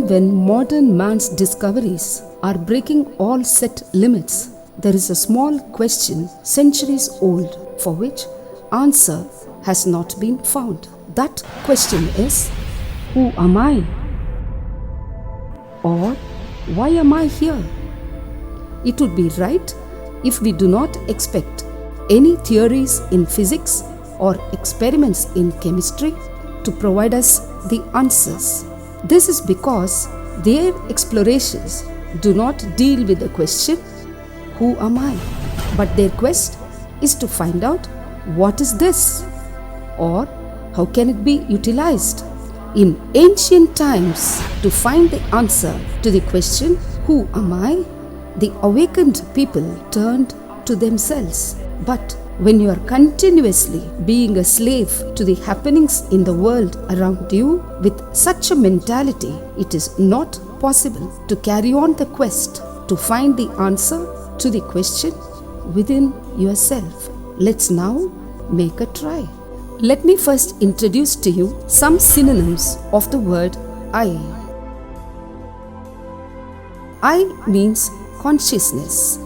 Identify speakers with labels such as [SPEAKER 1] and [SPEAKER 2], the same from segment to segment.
[SPEAKER 1] Even when modern man's discoveries are breaking all set limits, there is a small question centuries old for which answer has not been found. That question is, who am I? Or why am I here? It would be right if we do not expect any theories in physics or experiments in chemistry to provide us the answers. This is because their explorations do not deal with the question, who am I? But their quest is to find out what is this, or how can it be utilized. In ancient times, to find the answer to the question, who am I? The awakened people turned to themselves. But when you are continuously being a slave to the happenings in the world around you, with such a mentality, it is not possible to carry on the quest to find the answer to the question within yourself. Let's now make a try. Let me first introduce to you some synonyms of the word I. I means consciousness.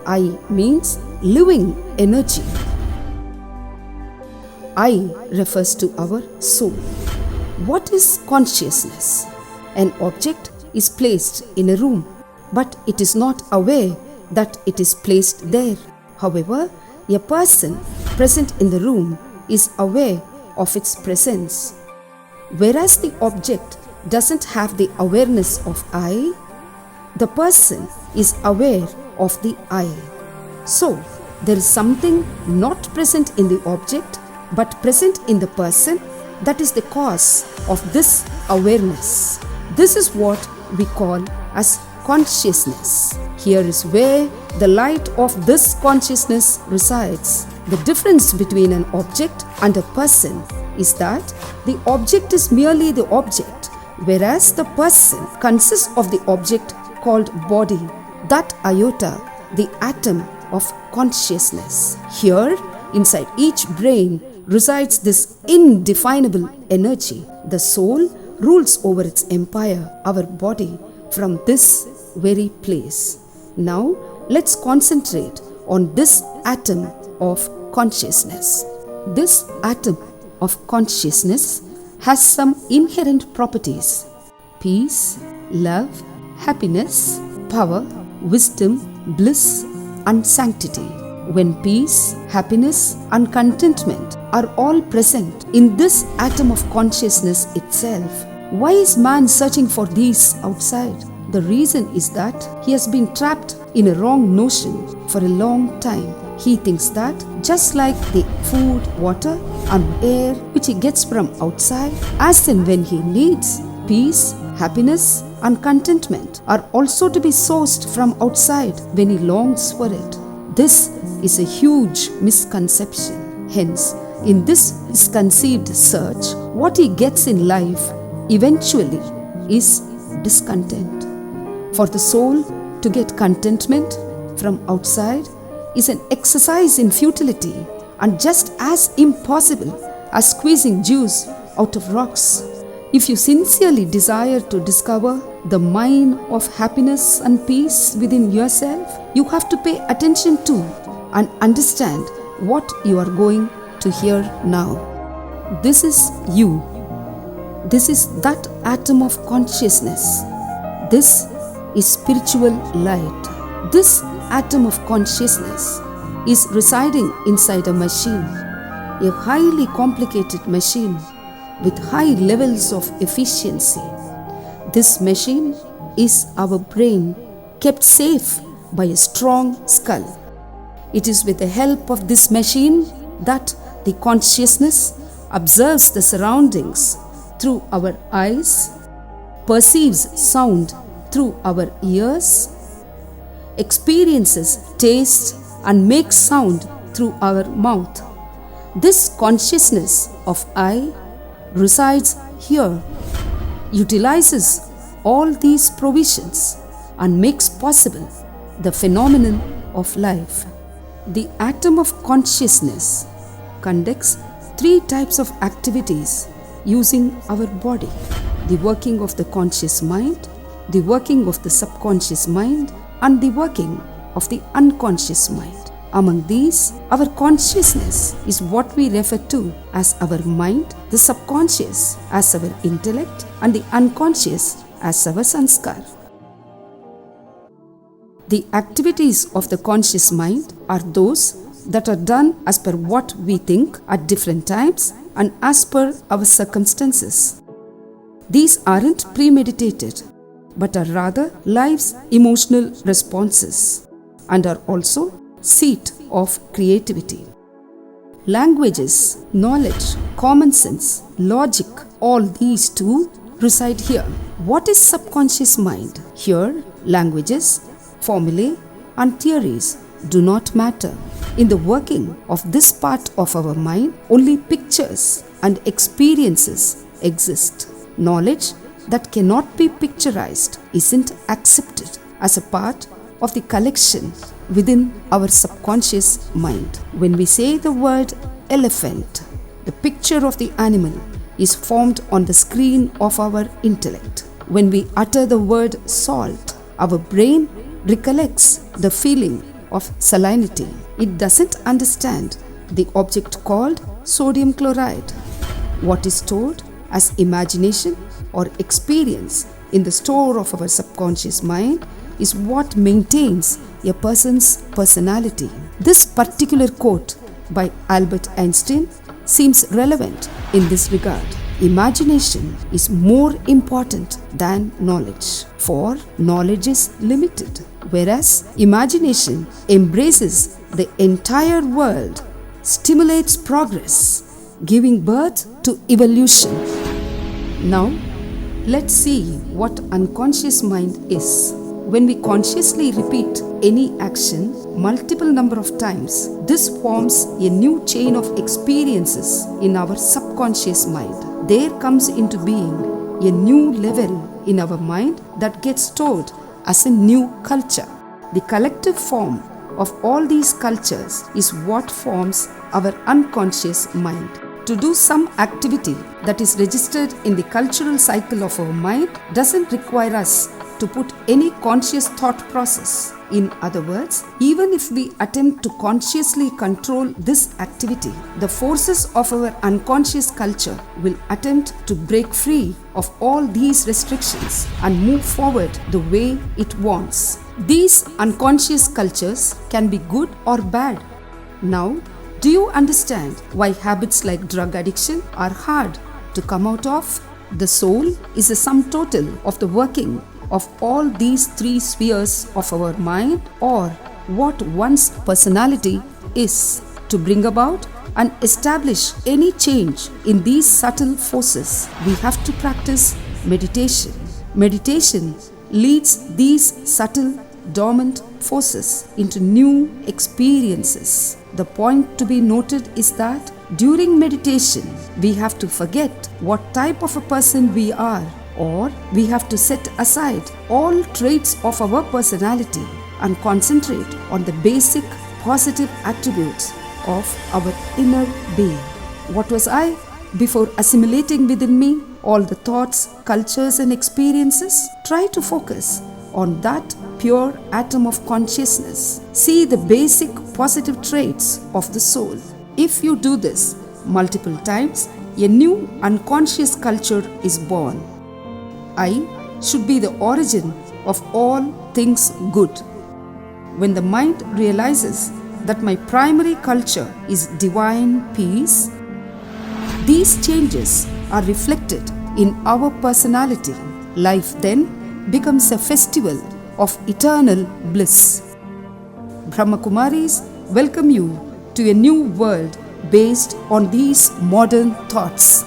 [SPEAKER 1] I means living energy. I refers to our soul. What is consciousness? An object is placed in a room, but it is not aware that it is placed there. However, a person present in the room is aware of its presence. Whereas the object doesn't have the awareness of I, the person is aware of the I. So, there is something not present in the object but present in the person that is the cause of this awareness. This is what we call as consciousness. Here is where the light of this consciousness resides. The difference between an object and a person is that the object is merely the object, whereas the person consists of the object called body, that iota, the atom of consciousness. Here, inside each brain, resides this indefinable energy. The soul rules over its empire, our body, from this very place. Now, let's concentrate on this atom of consciousness. This atom of consciousness has some inherent properties: peace, love, happiness, power, wisdom, bliss, and sanctity. When peace, happiness, and contentment are all present in this atom of consciousness itself, why is man searching for these outside? The reason is that he has been trapped in a wrong notion for a long time. He thinks that just like the food, water, and air which he gets from outside, as and when he needs, peace, happiness, and contentment are also to be sourced from outside when he longs for it. This is a huge misconception. Hence, in this misconceived search, what he gets in life eventually is discontent. For the soul to get contentment from outside is an exercise in futility and just as impossible as squeezing juice out of rocks. If you sincerely desire to discover the mine of happiness and peace within yourself, you have to pay attention to and understand what you are going to hear now. This is you. This is that atom of consciousness. This is spiritual light. This atom of consciousness is residing inside a machine, a highly complicated machine with high levels of efficiency. This machine is our brain, kept safe by a strong skull. It is with the help of this machine that the consciousness observes the surroundings through our eyes, perceives sound through our ears, experiences taste and makes sound through our mouth. This consciousness of I resides here, utilizes all these provisions and makes possible the phenomenon of life. The atom of consciousness conducts 3 types of activities using our body. the working of the conscious mind, the working of the subconscious mind, and the working of the unconscious mind. Among these, our consciousness is what we refer to as our mind, the subconscious as our intellect, and the unconscious as our sanskar. The activities of the conscious mind are those that are done as per what we think at different times and as per our circumstances. These aren't premeditated, but are rather life's emotional responses and are also seat of creativity. Languages, knowledge, common sense, logic, all these too reside here. What is subconscious mind? Here, languages, formulae, and theories do not matter. In the working of this part of our mind, only pictures and experiences exist. Knowledge that cannot be picturized isn't accepted as a part of the collection within our subconscious mind. When we say the word elephant, the picture of the animal is formed on the screen of our intellect. When we utter the word salt, our brain recollects the feeling of salinity. It doesn't understand the object called sodium chloride. What is stored as imagination or experience in the store of our subconscious mind is what maintains a person's personality. This particular quote by Albert Einstein seems relevant in this regard. Imagination is more important than knowledge, for knowledge is limited, whereas imagination embraces the entire world, stimulates progress, giving birth to evolution. Now, let's see what unconscious mind is. When we consciously repeat any action multiple number of times, this forms a new chain of experiences in our subconscious mind. There comes into being a new level in our mind that gets stored as a new culture. The collective form of all these cultures is what forms our unconscious mind. To do some activity that is registered in the cultural cycle of our mind doesn't require us to put any conscious thought process. In other words, even if we attempt to consciously control this activity, the forces of our unconscious culture will attempt to break free of all these restrictions and move forward the way it wants. These unconscious cultures can be good or bad. Now, do you understand why habits like drug addiction are hard to come out of? The soul is a sum total of the working of all these three spheres of our mind, or what one's personality is. To bring about and establish any change in these subtle forces, we have to practice meditation. Meditation leads these subtle dormant forces into new experiences. The point to be noted is that during meditation, we have to forget what type of a person we are, or we have to set aside all traits of our personality and concentrate on the basic positive attributes of our inner being. What was I before assimilating within me all the thoughts, cultures, and experiences? Try to focus on that pure atom of consciousness. See the basic positive traits of the soul. If you do this multiple times, a new unconscious culture is born. I should be the origin of all things good. When the mind realizes that my primary culture is divine peace, these changes are reflected in our personality. Life then becomes a festival of eternal bliss. Brahma Kumaris welcome you to a new world based on these modern thoughts.